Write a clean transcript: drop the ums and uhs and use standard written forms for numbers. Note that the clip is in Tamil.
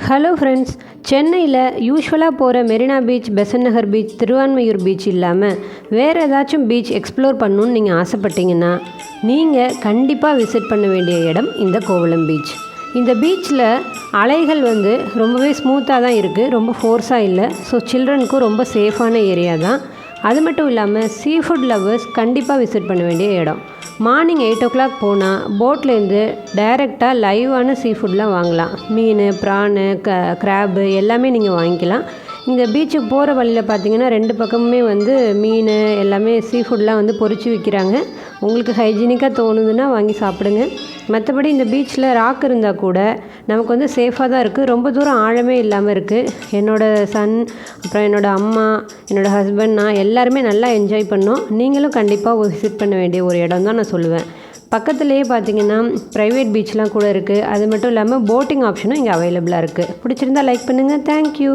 ஹலோ ஃப்ரெண்ட்ஸ், சென்னையில் யூஸ்வலாக போகிற மெரினா பீச், பெசன்ட் நகர் பீச், திருவான்மியூர் பீச் இல்லாமல் வேறு ஏதாச்சும் பீச் எக்ஸ்ப்ளோர் பண்ணணுன்னு நீங்கள் ஆசைப்பட்டீங்கன்னா நீங்கள் கண்டிப்பாக விசிட் பண்ண வேண்டிய இடம் இந்த கோவளம் பீச். இந்த பீச்சில் அலைகள் ரொம்பவே ஸ்மூத்தாக தான் இருக்குது, ரொம்ப ஃபோர்ஸாக இல்லை. ஸோ சில்ட்ரனுக்கும் ரொம்ப சேஃபான ஏரியா தான். அது மட்டும் இல்லாமல் சீ ஃபுட் லவ்வர்ஸ் கண்டிப்பாக விசிட் பண்ண வேண்டிய இடம். மார்னிங் 8 o'clock போனால் போட்லேருந்து டைரெக்டாக லைவான சீ ஃபுட்லாம் வாங்கலாம். மீன், ப்ரானு, கிராப்பு எல்லாமே நீங்கள் வாங்கிக்கலாம். இந்த பீச்சுக்கு போகிற வழியில் பார்த்தீங்கன்னா 2 பக்கமுமே மீன் எல்லாமே சீ ஃபுட்லாம் பொரிச்சு விற்கிறாங்க. உங்களுக்கு ஹைஜீனிக்காக தோணுதுன்னா வாங்கி சாப்பிடுங்க. மற்றபடி இந்த பீச்சில் ராக் இருந்தால் கூட நமக்கு சேஃபாக தான் இருக்குது. ரொம்ப தூரம் ஆழமே இல்லாமல் இருக்குது. என்னோடய சன், அப்புறம் என்னோடய அம்மா, என்னோடய ஹஸ்பண்ட், நான் எல்லாருமே நல்லா என்ஜாய் பண்ணோம். நீங்களும் கண்டிப்பாக விசிட் பண்ண வேண்டிய ஒரு இடம் தான் நான் சொல்லுவேன். பக்கத்துலேயே பார்த்தீங்கன்னா ப்ரைவேட் பீச்லாம் கூட இருக்குது. அது மட்டும் இல்லாமல் போட்டிங் ஆப்ஷனும் இங்கே அவைலபிளாக இருக்குது. பிடிச்சிருந்தா லைக் பண்ணுங்கள். தேங்க்யூ.